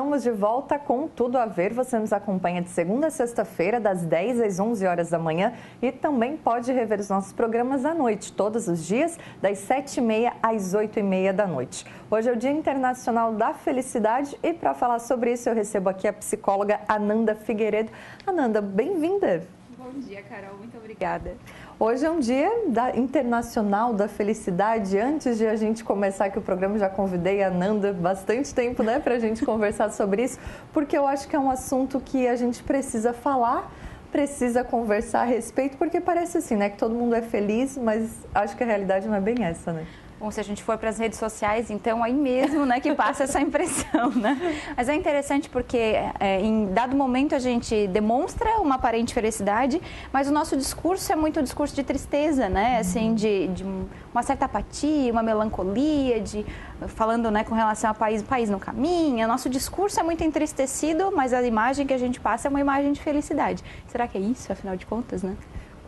estamos de volta com Tudo a Ver. Você nos acompanha de segunda a sexta-feira, das 10 às 11 horas da manhã e também pode rever os nossos programas à noite, todos os dias, das 7h30 às 8h30 da noite. Hoje é o Dia Internacional da Felicidade e para falar sobre isso eu recebo aqui a psicóloga Ananda Figueiredo. Ananda, bem-vinda! Bom dia, Carol. Muito obrigada. Hoje é um dia internacional da felicidade. Antes de a gente começar aqui o programa, já convidei a Ananda bastante tempo, né, para a gente conversar sobre isso, porque eu acho que é um assunto que a gente precisa falar, precisa conversar a respeito, porque parece assim, né, que todo mundo é feliz, mas acho que a realidade não é bem essa, né? Bom, se a gente for para as redes sociais, então aí mesmo, né, que passa essa impressão, né? Mas é interessante porque em dado momento a gente demonstra uma aparente felicidade, mas o nosso discurso é muito um discurso de tristeza, né? Assim, de uma certa apatia, uma melancolia, falando, né, com relação ao país, o país não caminha. Nosso discurso é muito entristecido, mas a imagem que a gente passa é uma imagem de felicidade. Será que é isso, afinal de contas, né?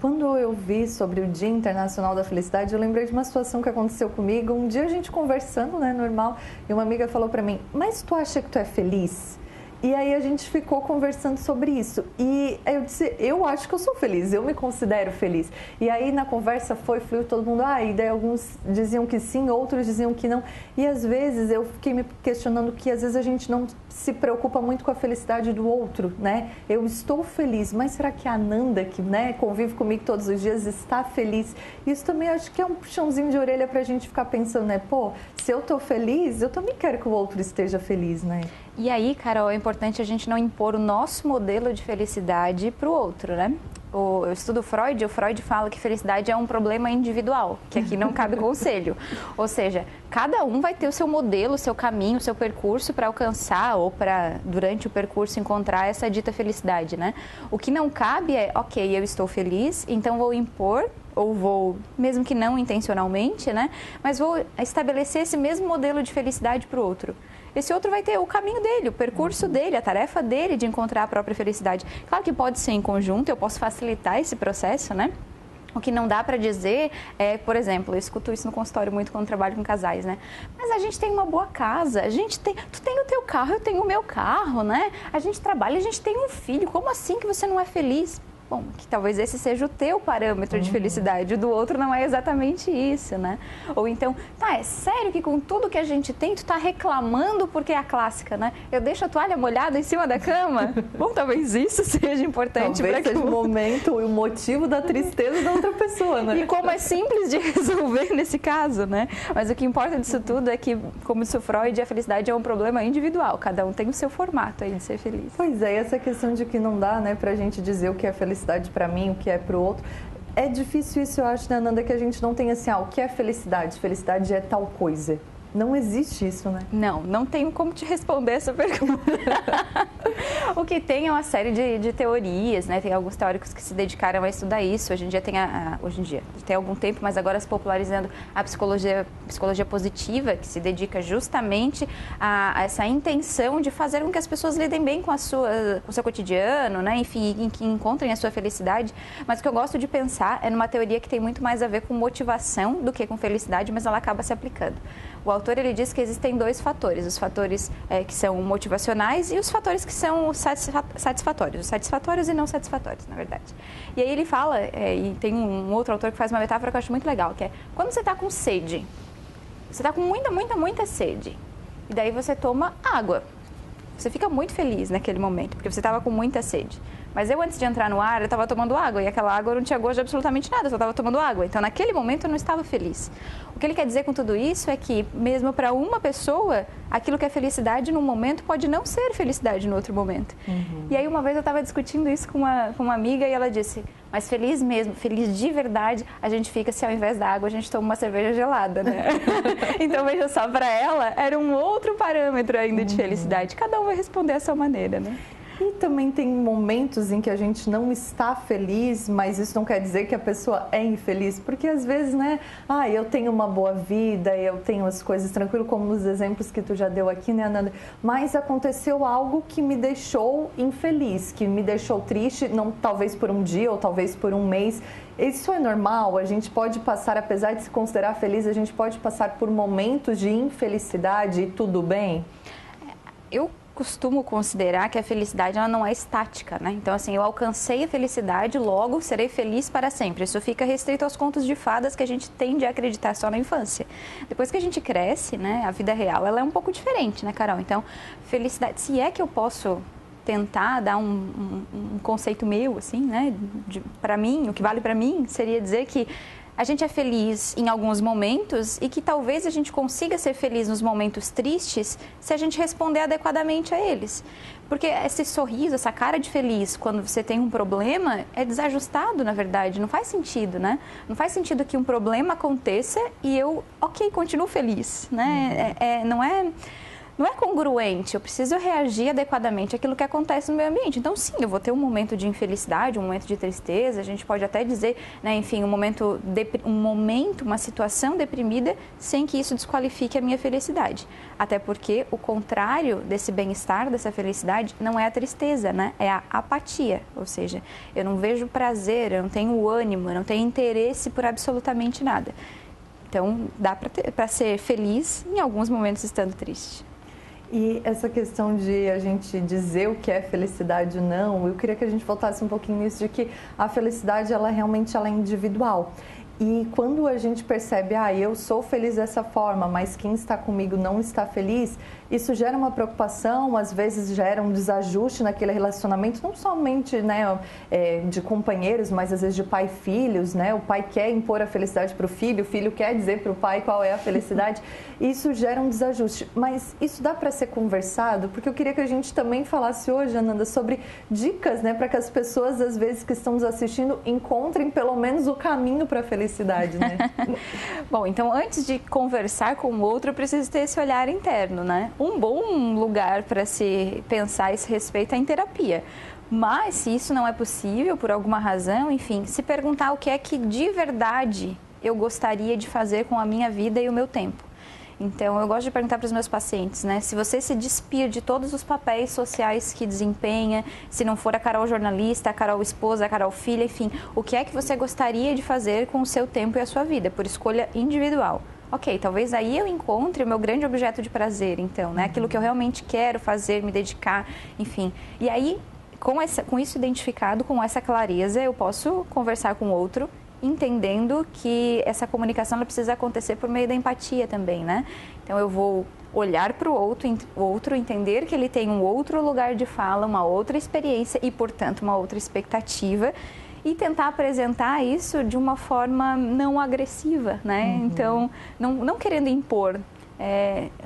Quando eu vi sobre o Dia Internacional da Felicidade, eu lembrei de uma situação que aconteceu comigo. Um dia a gente conversando, né, normal, e uma amiga falou pra mim, mas tu acha que tu é feliz? E aí a gente ficou conversando sobre isso. E eu disse, eu acho que eu sou feliz, eu me considero feliz. E aí na conversa fluiu todo mundo, e daí alguns diziam que sim, outros diziam que não. E às vezes eu fiquei me questionando que às vezes a gente não se preocupa muito com a felicidade do outro, né? Eu estou feliz, mas será que a Ananda, que, né, convive comigo todos os dias, está feliz? Isso também acho que é um puxãozinho de orelha pra gente ficar pensando, né? Pô, se eu tô feliz, eu também quero que o outro esteja feliz, né? E aí, Carol, é importante a gente não impor o nosso modelo de felicidade para o outro, né? Eu estudo Freud, o Freud fala que felicidade é um problema individual, que aqui não cabe conselho. Ou seja, cada um vai ter o seu modelo, o seu caminho, o seu percurso para alcançar ou para, durante o percurso, encontrar essa dita felicidade, né? O que não cabe é, ok, eu estou feliz, então vou impor ou vou, mesmo que não intencionalmente, né? Mas vou estabelecer esse mesmo modelo de felicidade para o outro. Esse outro vai ter o caminho dele, o percurso dele, a tarefa dele de encontrar a própria felicidade. Claro que pode ser em conjunto, eu posso facilitar esse processo, né? O que não dá para dizer é, por exemplo, eu escuto isso no consultório muito quando trabalho com casais, né? Mas a gente tem uma boa casa, tu tem o teu carro, eu tenho o meu carro, né? A gente trabalha, a gente tem um filho, como assim que você não é feliz? Bom, que talvez esse seja o teu parâmetro de felicidade, o do outro não é exatamente isso, né? Ou então, é sério que com tudo que a gente tem, tu tá reclamando porque é a clássica, né? Eu deixo a toalha molhada em cima da cama? Bom, talvez isso seja importante para que seja o momento e o motivo da tristeza da outra pessoa, né? E como é simples de resolver nesse caso, né? Mas o que importa disso tudo é que, como disse o Freud, a felicidade é um problema individual, cada um tem o seu formato aí de ser feliz. Pois é, essa questão de que não dá, né, pra gente dizer o que é felicidade para mim, o que é para o outro. É difícil isso, eu acho, né, Ananda, que a gente não tem assim, o que é felicidade? Felicidade é tal coisa. Não existe isso, né? Não tenho como te responder essa pergunta. O que tem é uma série de teorias, né? Tem alguns teóricos que se dedicaram a estudar isso. Hoje em dia tem algum tempo, mas agora se popularizando a psicologia positiva, que se dedica justamente a essa intenção de fazer com que as pessoas lidem bem com o seu cotidiano, né? Enfim, que encontrem a sua felicidade. Mas o que eu gosto de pensar é numa teoria que tem muito mais a ver com motivação do que com felicidade, mas ela acaba se aplicando. O autor ele diz que existem dois fatores, os fatores que são motivacionais e os fatores que são satisfatórios, os satisfatórios e não satisfatórios, na verdade. E aí ele fala, e tem um outro autor que faz uma metáfora que eu acho muito legal, que é quando você está com sede, você está com muita sede, e daí você toma água. Você fica muito feliz naquele momento, porque você estava com muita sede. Mas eu, antes de entrar no ar, eu estava tomando água, e aquela água não tinha gosto de absolutamente nada, eu só estava tomando água. Então, naquele momento, eu não estava feliz. O que ele quer dizer com tudo isso é que, mesmo para uma pessoa, aquilo que é felicidade num momento pode não ser felicidade no outro momento. E aí, uma vez, eu estava discutindo isso com uma amiga, e ela disse, mas feliz mesmo, feliz de verdade, a gente fica se ao invés da água, a gente toma uma cerveja gelada, né? Então, veja só, para ela, era um outro parâmetro ainda de felicidade. Cada um vai responder à sua maneira, né? E também tem momentos em que a gente não está feliz, mas isso não quer dizer que a pessoa é infeliz, porque às vezes, né, eu tenho uma boa vida, eu tenho as coisas tranquilas, como nos exemplos que tu já deu aqui, né, Ananda, mas aconteceu algo que me deixou infeliz, que me deixou triste, não talvez por um dia ou talvez por um mês. Isso é normal, a gente pode passar, apesar de se considerar feliz, a gente pode passar por momentos de infelicidade e tudo bem? Eu costumo considerar que a felicidade ela não é estática, né? Então, assim, eu alcancei a felicidade, logo serei feliz para sempre. Isso fica restrito aos contos de fadas que a gente tende a acreditar só na infância. Depois que a gente cresce, né, a vida real, ela é um pouco diferente, né, Carol? Então, felicidade, se é que eu posso tentar dar um conceito meu, assim, né, para mim, o que vale para mim, seria dizer que a gente é feliz em alguns momentos e que talvez a gente consiga ser feliz nos momentos tristes se a gente responder adequadamente a eles. Porque esse sorriso, essa cara de feliz quando você tem um problema é desajustado, na verdade. Não faz sentido, né? Não faz sentido que um problema aconteça e eu, ok, continuo feliz, né? Não é congruente, eu preciso reagir adequadamente àquilo que acontece no meu ambiente. Então, sim, eu vou ter um momento de infelicidade, um momento de tristeza, a gente pode até dizer, né, enfim, uma situação deprimida, sem que isso desqualifique a minha felicidade. Até porque o contrário desse bem-estar, dessa felicidade, não é a tristeza, né? É a apatia. Ou seja, eu não vejo prazer, eu não tenho ânimo, eu não tenho interesse por absolutamente nada. Então, dá para ser feliz em alguns momentos estando triste. E essa questão de a gente dizer o que é felicidade ou não, eu queria que a gente voltasse um pouquinho nisso, de que a felicidade, ela realmente ela é individual. E quando a gente percebe, eu sou feliz dessa forma, mas quem está comigo não está feliz, isso gera uma preocupação, às vezes gera um desajuste naquele relacionamento, não somente, né, de companheiros, mas às vezes de pai e filhos, né? O pai quer impor a felicidade para o filho quer dizer para o pai qual é a felicidade. Isso gera um desajuste. Mas isso dá para ser conversado? Porque eu queria que a gente também falasse hoje, Ananda, sobre dicas, né, para que as pessoas, às vezes, que estão nos assistindo, encontrem pelo menos o caminho para a felicidade, né? Bom, então antes de conversar com o outro, eu preciso ter esse olhar interno, né? Um bom lugar para se pensar a esse respeito é em terapia. Mas se isso não é possível por alguma razão, enfim, se perguntar o que é que de verdade eu gostaria de fazer com a minha vida e o meu tempo. Então, eu gosto de perguntar para os meus pacientes, né? Se você se despir de todos os papéis sociais que desempenha, se não for a Carol jornalista, a Carol esposa, a Carol filha, enfim, o que é que você gostaria de fazer com o seu tempo e a sua vida, por escolha individual? Ok, talvez aí eu encontre o meu grande objeto de prazer, então, né? Aquilo que eu realmente quero fazer, me dedicar, enfim. E aí, com isso identificado, com essa clareza, eu posso conversar com o outro, entendendo que essa comunicação ela precisa acontecer por meio da empatia também, né? Então, eu vou olhar para o outro, entender que ele tem um outro lugar de fala, uma outra experiência e, portanto, uma outra expectativa e tentar apresentar isso de uma forma não agressiva, né? Então, não querendo impor.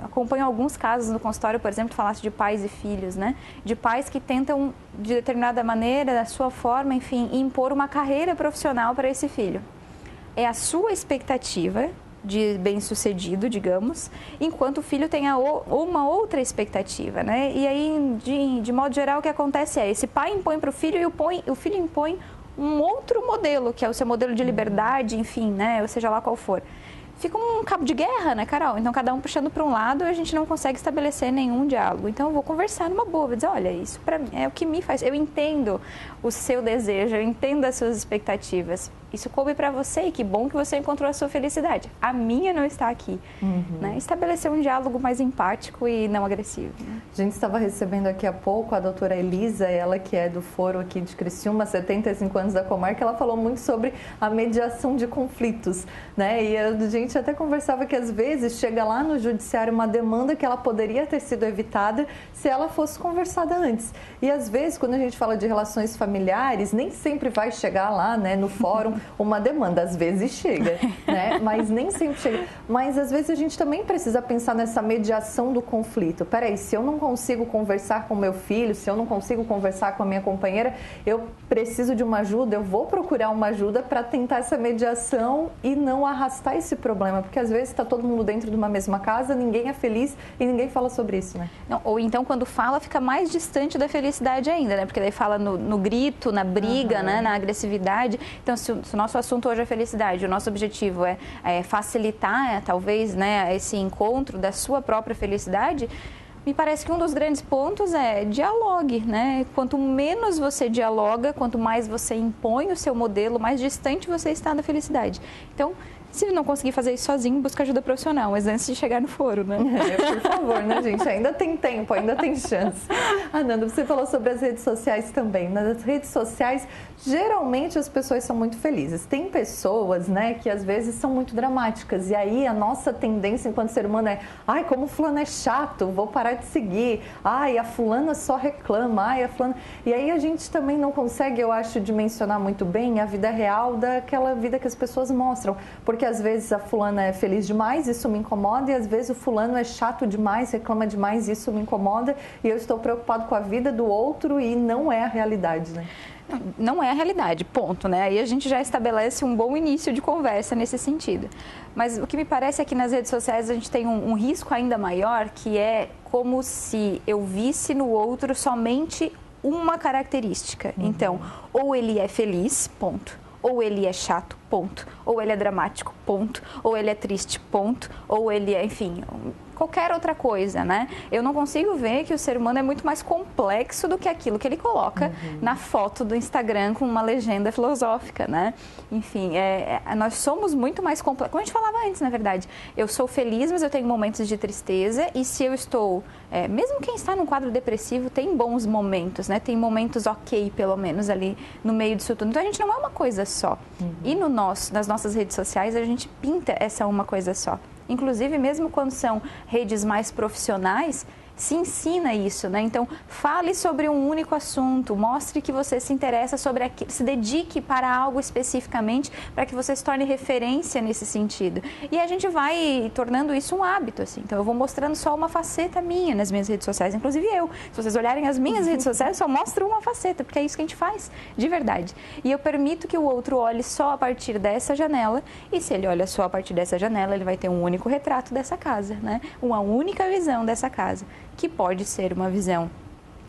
Acompanho alguns casos no consultório, por exemplo, falasse de pais e filhos, né? De pais que tentam, de determinada maneira, da sua forma, enfim, impor uma carreira profissional para esse filho. É a sua expectativa de bem-sucedido, digamos, enquanto o filho tem uma outra expectativa, né? E aí, de modo geral, o que acontece é, esse pai impõe para o filho e o filho impõe um outro modelo, que é o seu modelo de liberdade, enfim, né? Ou seja lá qual for. Fica um cabo de guerra, né, Carol? Então, cada um puxando para um lado, a gente não consegue estabelecer nenhum diálogo. Então, eu vou conversar numa boa, vou dizer, olha, isso para mim é o que me faz. Eu entendo o seu desejo, eu entendo as suas expectativas. Isso coube para você e que bom que você encontrou a sua felicidade. A minha não está aqui. Né? Estabelecer um diálogo mais empático e não agressivo. Né? A gente estava recebendo aqui há pouco a doutora Elisa, ela que é do foro aqui de Criciúma, 75 anos da comarca, ela falou muito sobre a mediação de conflitos, né? E a gente até conversava que às vezes chega lá no judiciário uma demanda que ela poderia ter sido evitada se ela fosse conversada antes. E às vezes, quando a gente fala de relações familiares, nem sempre vai chegar lá, né, no fórum uma demanda, às vezes chega, né? Mas nem sempre chega. Mas às vezes a gente também precisa pensar nessa mediação do conflito. Peraí, se eu não consigo conversar com meu filho, se eu não consigo conversar com a minha companheira, eu preciso de uma ajuda, eu vou procurar uma ajuda para tentar essa mediação e não arrastar esse problema, porque às vezes está todo mundo dentro de uma mesma casa, ninguém é feliz e ninguém fala sobre isso, né? Não, ou então quando fala fica mais distante da felicidade ainda, né? Porque daí fala no grito, na briga, né? Na agressividade. Então, se o nosso assunto hoje é felicidade, o nosso objetivo é facilitar, talvez, né, esse encontro da sua própria felicidade, me parece que um dos grandes pontos é dialogue, né? Quanto menos você dialoga, quanto mais você impõe o seu modelo, mais distante você está da felicidade. Então, Se não conseguir fazer isso sozinho, busca ajuda profissional, mas antes de chegar no foro, né? Por favor, né, gente? Ainda tem tempo, ainda tem chance. Nanda, você falou sobre as redes sociais também. Nas redes sociais, geralmente as pessoas são muito felizes. Tem pessoas, né, que às vezes são muito dramáticas. E aí a nossa tendência enquanto ser humano é: ai, como o fulano é chato, vou parar de seguir. Ai, a fulana só reclama. Ai, a fulana... E aí a gente também não consegue, eu acho, dimensionar muito bem a vida real daquela vida que as pessoas mostram. Porque às vezes a fulana é feliz demais, isso me incomoda. E às vezes o fulano é chato demais, reclama demais, isso me incomoda. E eu estou preocupado com a vida do outro e não é a realidade, né? Não é a realidade, ponto, né? Aí a gente já estabelece um bom início de conversa nesse sentido. Mas o que me parece é que nas redes sociais a gente tem um risco ainda maior, que é como se eu visse no outro somente uma característica. Então, ou ele é feliz, ponto. Ou ele é chato, ponto. Ou ele é dramático, ponto. Ou ele é triste, ponto. Ou ele é, enfim, qualquer outra coisa, né? Eu não consigo ver que o ser humano é muito mais complexo do que aquilo que ele coloca na foto do Instagram com uma legenda filosófica, né? Enfim, nós somos muito mais complexos. Como a gente falava antes, na verdade, eu sou feliz, mas eu tenho momentos de tristeza, e se eu estou... mesmo quem está num quadro depressivo tem bons momentos, né? Tem momentos ok, pelo menos, ali no meio disso tudo. Então, a gente não é uma coisa só. E nas nossas redes sociais, a gente pinta essa uma coisa só. Inclusive, mesmo quando são redes mais profissionais, se ensina isso, né? Então, fale sobre um único assunto, mostre que você se interessa sobre aquilo, se dedique para algo especificamente, para que você se torne referência nesse sentido. E a gente vai tornando isso um hábito, assim. Então, eu vou mostrando só uma faceta minha nas minhas redes sociais, inclusive eu. Se vocês olharem as minhas redes sociais, eu só mostro uma faceta, porque é isso que a gente faz, de verdade. E eu permito que o outro olhe só a partir dessa janela, e se ele olha só a partir dessa janela, ele vai ter um único retrato dessa casa, né? Uma única visão dessa casa, que pode ser uma visão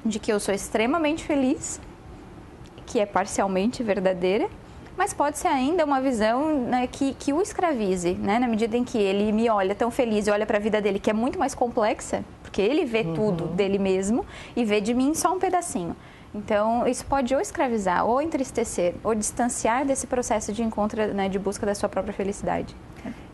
de que eu sou extremamente feliz, que é parcialmente verdadeira, mas pode ser ainda uma visão, né, que o escravize, né, na medida em que ele me olha tão feliz e olha para a vida dele, que é muito mais complexa, porque ele vê tudo dele mesmo e vê de mim só um pedacinho. Então, isso pode ou escravizar, ou entristecer, ou distanciar desse processo de encontro, né, de busca da sua própria felicidade.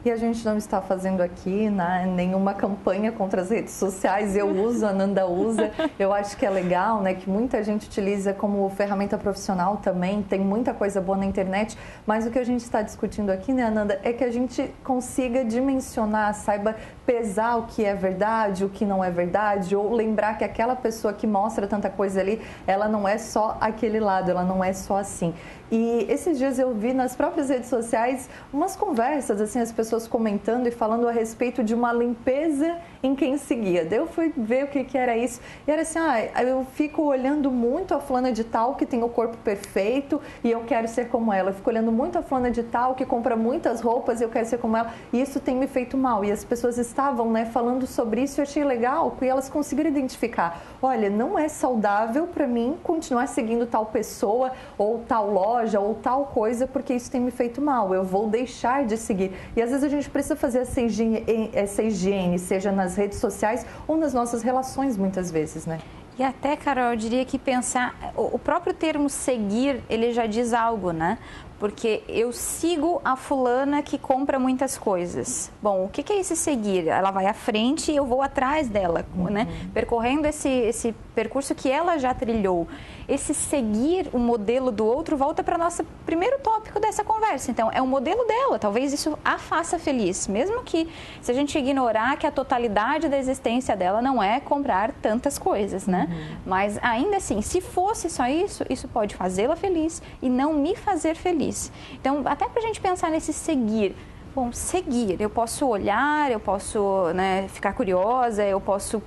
E a gente não está fazendo aqui, né, nenhuma campanha contra as redes sociais. Eu uso, a Nanda usa. Eu acho que é legal, né, que muita gente utiliza como ferramenta profissional também. Tem muita coisa boa na internet. Mas o que a gente está discutindo aqui, né, Nanda, é que a gente consiga dimensionar, saiba pesar o que é verdade, o que não é verdade, ou lembrar que aquela pessoa que mostra tanta coisa ali, ela não é só aquele lado, ela não é só assim. E esses dias eu vi nas próprias redes sociais umas conversas, assim, as pessoas comentando e falando a respeito de uma limpeza em quem seguia. Daí eu fui ver o que era isso. E era assim, eu fico olhando muito a fulana de tal que tem o corpo perfeito e eu quero ser como ela. Eu fico olhando muito a fulana de tal que compra muitas roupas e eu quero ser como ela. E isso tem me feito mal. E as pessoas estavam, né, falando sobre isso e eu achei legal que elas conseguiram identificar. Olha, não é saudável para mim continuar seguindo tal pessoa ou tal loja ou tal coisa, porque isso tem me feito mal, eu vou deixar de seguir. E às vezes a gente precisa fazer essa higiene, seja nas redes sociais ou nas nossas relações, muitas vezes, né? E até, Carol, eu diria que pensar, o próprio termo seguir, ele já diz algo, né? Porque eu sigo a fulana que compra muitas coisas. Bom, o que é esse seguir? Ela vai à frente e eu vou atrás dela, né? Percorrendo esse percurso que ela já trilhou. Esse seguir o modelo do outro volta para o nosso primeiro tópico dessa conversa. Então, é o modelo dela. Talvez isso a faça feliz. Mesmo que, se a gente ignorar que a totalidade da existência dela não é comprar tantas coisas, né? Mas, ainda assim, se fosse só isso, isso pode fazê-la feliz e não me fazer feliz. Então, até para a gente pensar nesse seguir. Bom, seguir, eu posso olhar, eu posso, né, ficar curiosa, eu posso,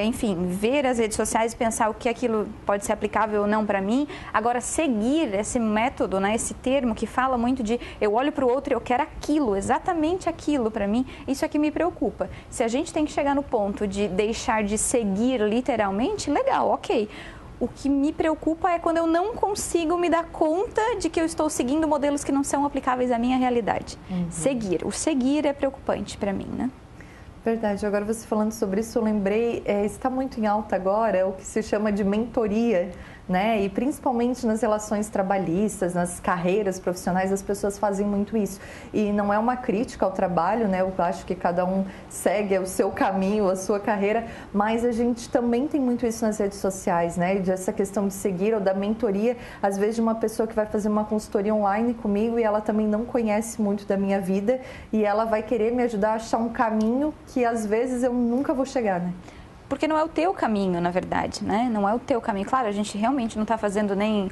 enfim, ver as redes sociais e pensar o que aquilo pode ser aplicável ou não para mim. Agora, seguir, esse método, né, esse termo que fala muito de eu olho para o outro e eu quero aquilo, exatamente aquilo para mim, isso é que me preocupa. Se a gente tem que chegar no ponto de deixar de seguir literalmente, legal, ok. O que me preocupa é quando eu não consigo me dar conta de que eu estou seguindo modelos que não são aplicáveis à minha realidade. Seguir. O seguir é preocupante para mim, né? Verdade. Agora você falando sobre isso, eu lembrei, está muito em alta agora o que se chama de mentoria, né? E principalmente nas relações trabalhistas, nas carreiras profissionais, as pessoas fazem muito isso. E não é uma crítica ao trabalho, né? Eu acho que cada um segue o seu caminho, a sua carreira, mas a gente também tem muito isso nas redes sociais, né? Dessa questão de seguir ou da mentoria, às vezes de uma pessoa que vai fazer uma consultoria online comigo e ela também não conhece muito da minha vida e ela vai querer me ajudar a achar um caminho que às vezes eu nunca vou chegar, né? Porque não é o teu caminho, na verdade, né? Não é o teu caminho. Claro, a gente realmente não está fazendo nem...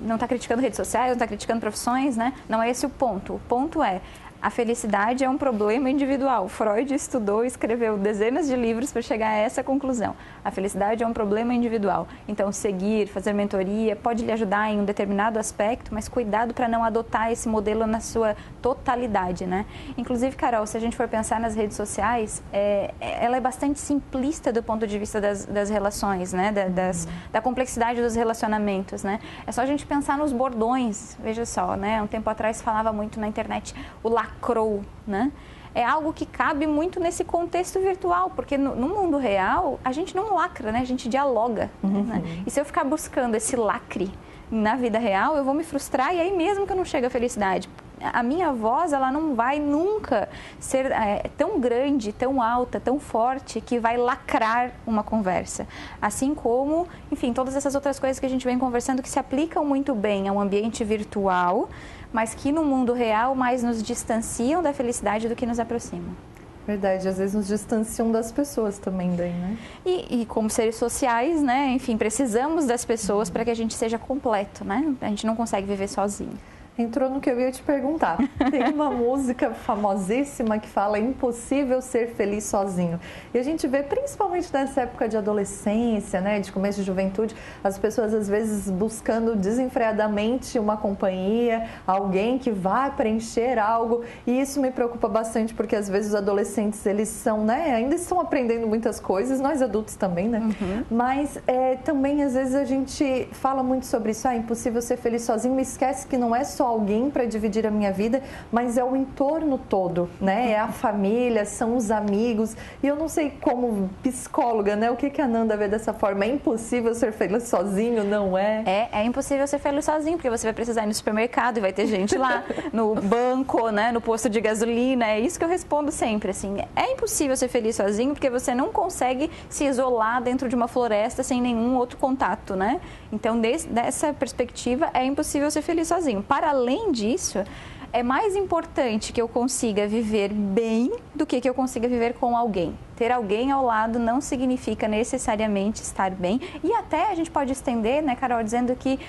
não está criticando redes sociais, não está criticando profissões, né? Não é esse o ponto. O ponto é... A felicidade é um problema individual. Freud estudou e escreveu dezenas de livros para chegar a essa conclusão. A felicidade é um problema individual. Então, seguir, fazer mentoria, pode lhe ajudar em um determinado aspecto, mas cuidado para não adotar esse modelo na sua totalidade, né? Inclusive, Carol, se a gente for pensar nas redes sociais, ela é bastante simplista do ponto de vista das relações, né? Da complexidade dos relacionamentos, né? É só a gente pensar nos bordões. Veja só, né? Um tempo atrás falava muito na internet o lacrou, né? É algo que cabe muito nesse contexto virtual, porque no mundo real a gente não lacra, né? A gente dialoga, né? E se eu ficar buscando esse lacre na vida real, eu vou me frustrar e aí mesmo que eu não chegue à felicidade. A minha voz, ela não vai nunca ser tão grande, tão alta, tão forte, que vai lacrar uma conversa. Assim como, enfim, todas essas outras coisas que a gente vem conversando que se aplicam muito bem ao ambiente virtual, mas que no mundo real mais nos distanciam da felicidade do que nos aproximam. Verdade, às vezes nos distanciam das pessoas também daí, né? E como seres sociais, né, enfim, precisamos das pessoas para que a gente seja completo, né? A gente não consegue viver sozinho. Entrou no que eu ia te perguntar. Tem uma música famosíssima que fala impossível ser feliz sozinho. E a gente vê, principalmente nessa época de adolescência, né, de começo de juventude, as pessoas às vezes buscando desenfreadamente uma companhia, alguém que vá preencher algo. E isso me preocupa bastante, porque às vezes os adolescentes, eles são, né, ainda estão aprendendo muitas coisas, nós adultos também, né? Mas também às vezes a gente fala muito sobre isso, é impossível ser feliz sozinho, e esquece que não é só alguém para dividir a minha vida, mas é o entorno todo, né? É a família, são os amigos. E eu não sei como psicóloga, né? O que a Nanda vê dessa forma? É impossível ser feliz sozinho, não é? É impossível ser feliz sozinho, porque você vai precisar ir no supermercado e vai ter gente lá, no banco, né? No posto de gasolina. É isso que eu respondo sempre, assim. É impossível ser feliz sozinho, porque você não consegue se isolar dentro de uma floresta sem nenhum outro contato, né? Então, dessa perspectiva, é impossível ser feliz sozinho. Para além disso, é mais importante que eu consiga viver bem do que eu consiga viver com alguém. Ter alguém ao lado não significa necessariamente estar bem. E até a gente pode estender, né, Carol, dizendo que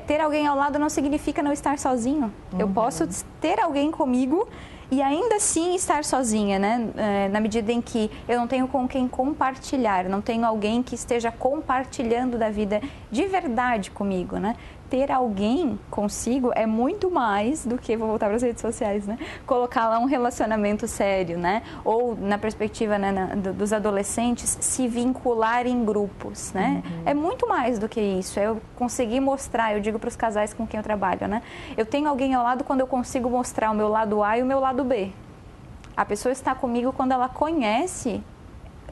ter alguém ao lado não significa não estar sozinho. Eu posso ter alguém comigo e ainda assim estar sozinha, né? Na medida em que eu não tenho com quem compartilhar, não tenho alguém que esteja compartilhando da vida de verdade comigo, né? Ter alguém consigo é muito mais do que, vou voltar para as redes sociais, né? Colocar lá um relacionamento sério, né? Ou, na perspectiva, né, dos adolescentes, se vincular em grupos, né? É muito mais do que isso. Eu conseguir mostrar, eu digo para os casais com quem eu trabalho, né? Eu tenho alguém ao lado quando eu consigo mostrar o meu lado A e o meu lado B. A pessoa está comigo quando ela conhece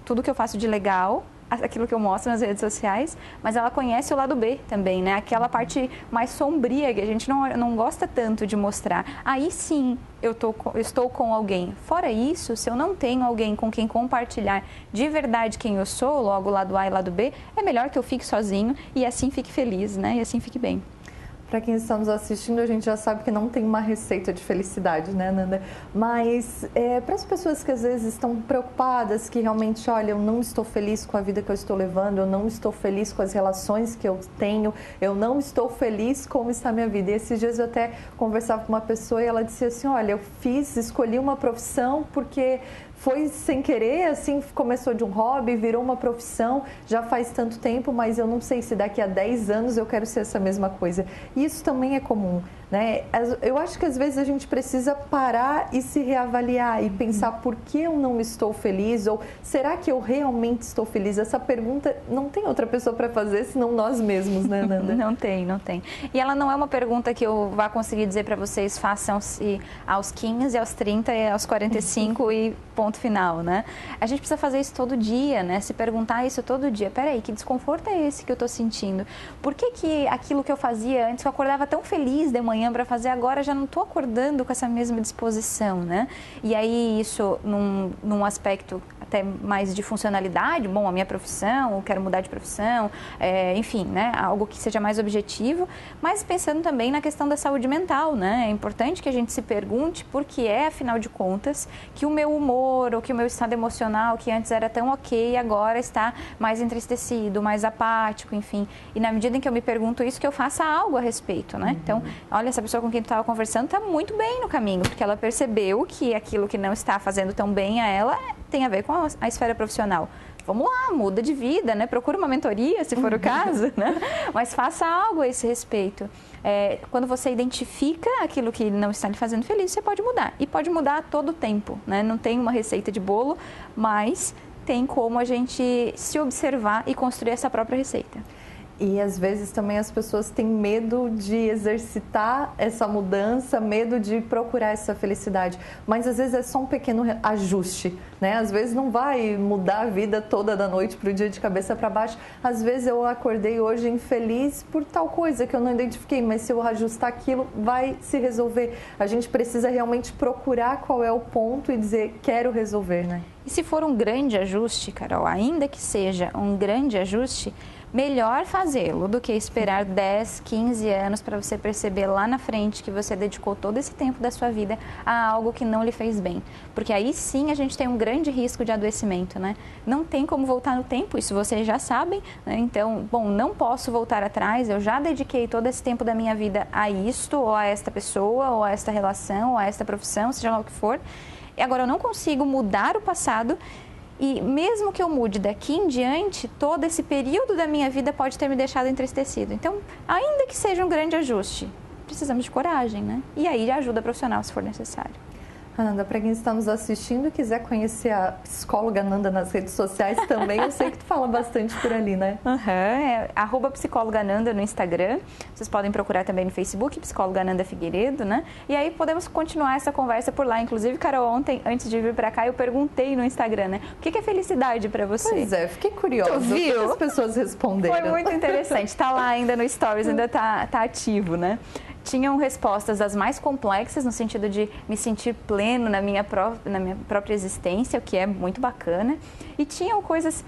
tudo que eu faço de legal, aquilo que eu mostro nas redes sociais, mas ela conhece o lado B também, né? Aquela parte mais sombria que a gente não gosta tanto de mostrar. Aí sim, eu estou com alguém. Fora isso, se eu não tenho alguém com quem compartilhar de verdade quem eu sou, logo lado A e lado B, é melhor que eu fique sozinho e assim fique feliz, né? E assim fique bem. Para quem está nos assistindo, a gente já sabe que não tem uma receita de felicidade, né, Nanda? Mas para as pessoas que às vezes estão preocupadas, que realmente, olha, eu não estou feliz com a vida que eu estou levando, eu não estou feliz com as relações que eu tenho, eu não estou feliz como está a minha vida. E esses dias eu até conversava com uma pessoa e ela disse assim, olha, eu escolhi uma profissão porque foi sem querer, assim, começou de um hobby, virou uma profissão, já faz tanto tempo, mas eu não sei se daqui a 10 anos eu quero ser essa mesma coisa. E isso também é comum. né? Eu acho que às vezes a gente precisa parar e se reavaliar e pensar por que eu não estou feliz, ou será que eu realmente estou feliz? Essa pergunta não tem outra pessoa para fazer senão nós mesmos, né, Nanda? Não tem. E ela não é uma pergunta que eu vá conseguir dizer para vocês, façam-se aos 15, aos 30 e aos 45 e ponto final, né? A gente precisa fazer isso todo dia, né? Se perguntar isso todo dia. Peraí, que desconforto é esse que eu tô sentindo? Por que aquilo que eu fazia antes, que eu acordava tão feliz de manhã para fazer, agora já não tô acordando com essa mesma disposição, né? E aí isso num aspecto até mais de funcionalidade, bom, a minha profissão, eu quero mudar de profissão, enfim, né? Algo que seja mais objetivo, mas pensando também na questão da saúde mental, né? É importante que a gente se pergunte por que afinal de contas, que o meu humor ou que o meu estado emocional, que antes era tão ok, agora está mais entristecido, mais apático, enfim. E na medida em que eu me pergunto isso, que eu faça algo a respeito, né? Então, olha, essa pessoa com quem tu estava conversando está muito bem no caminho, porque ela percebeu que aquilo que não está fazendo tão bem a ela tem a ver com a esfera profissional. Vamos lá, muda de vida, né? Procura uma mentoria, se for o caso, né? Mas faça algo a esse respeito. Quando você identifica aquilo que não está lhe fazendo feliz, você pode mudar. E pode mudar a todo tempo, né? Não tem uma receita de bolo, mas tem como a gente se observar e construir essa própria receita. E às vezes também as pessoas têm medo de exercitar essa mudança, medo de procurar essa felicidade. Mas às vezes é só um pequeno ajuste, né? Às vezes não vai mudar a vida toda da noite para o dia de cabeça para baixo. Às vezes eu acordei hoje infeliz por tal coisa que eu não identifiquei, mas se eu ajustar aquilo, vai se resolver. A gente precisa realmente procurar qual é o ponto e dizer, quero resolver, né? E se for um grande ajuste, Carol, ainda que seja um grande ajuste, melhor fazê-lo do que esperar 10, 15 anos para você perceber lá na frente que você dedicou todo esse tempo da sua vida a algo que não lhe fez bem. Porque aí sim a gente tem um grande risco de adoecimento, né? Não tem como voltar no tempo, isso vocês já sabem, né? Então, bom, não posso voltar atrás, eu já dediquei todo esse tempo da minha vida a isto, ou a esta pessoa, ou a esta relação, ou a esta profissão, seja lá o que for. E agora eu não consigo mudar o passado. E mesmo que eu mude daqui em diante, todo esse período da minha vida pode ter me deixado entristecido. Então, ainda que seja um grande ajuste, precisamos de coragem, né? E aí de ajuda profissional, se for necessário. Nanda, para quem está nos assistindo e quiser conhecer a psicóloga Nanda nas redes sociais também, eu sei que tu fala bastante por ali, né? @psicóloga Nanda no Instagram. Vocês podem procurar também no Facebook, psicóloga Nanda Figueiredo, né? E aí podemos continuar essa conversa por lá. Inclusive, Carol, ontem, antes de vir para cá, eu perguntei no Instagram, né? O que é felicidade para você? Pois é, fiquei curiosa. Tu viu? O que as pessoas responderam? Foi muito interessante. Está lá ainda no Stories, ainda tá ativo, né? Tinham respostas das mais complexas, no sentido de me sentir pleno na minha própria existência, o que é muito bacana. E tinham coisas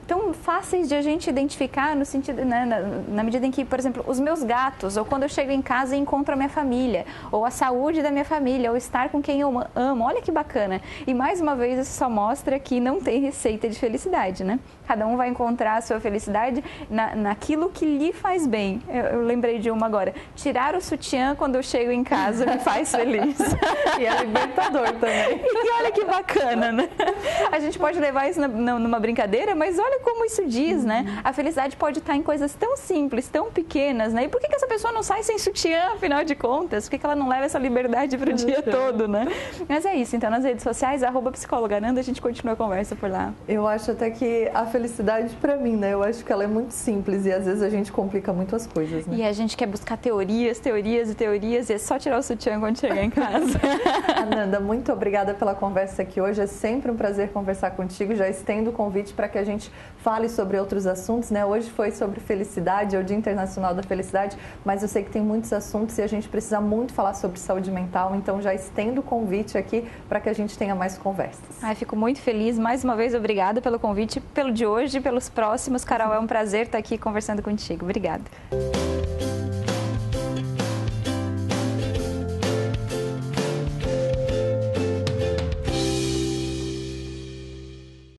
tão fáceis de a gente identificar, no sentido, né, na medida em que, por exemplo, os meus gatos, ou quando eu chego em casa e encontro a minha família, ou a saúde da minha família, ou estar com quem eu amo. Olha que bacana. E mais uma vez isso só mostra que não tem receita de felicidade, né? Cada um vai encontrar a sua felicidade naquilo que lhe faz bem. Eu lembrei de uma agora. Tirar o sutiã quando eu chego em casa me faz feliz. E é libertador também. E olha que bacana, né? A gente pode levar isso numa brincadeira, mas olha como isso diz, né? A felicidade pode estar em coisas tão simples, tão pequenas, né? E por que essa pessoa não sai sem sutiã, afinal de contas? Por que ela não leva essa liberdade para o dia todo, né? Mas é isso. Então, nas redes sociais, @psicóloga Nanda, a gente continua a conversa por lá. Eu acho até que a felicidade para mim, né? Eu acho que ela é muito simples e às vezes a gente complica muito as coisas, né? E a gente quer buscar teorias e é só tirar o sutiã quando chegar em casa. Nanda, muito obrigada pela conversa aqui hoje. É sempre um prazer conversar contigo. Já estendo o convite para que a gente fale sobre outros assuntos, né? Hoje foi sobre felicidade, é o Dia Internacional da Felicidade, mas eu sei que tem muitos assuntos e a gente precisa muito falar sobre saúde mental, então já estendo o convite aqui para que a gente tenha mais conversas. Fico muito feliz. Mais uma vez, obrigada pelo convite, pelo de hoje, pelos próximos. Carol, é um prazer estar aqui conversando contigo. Obrigada.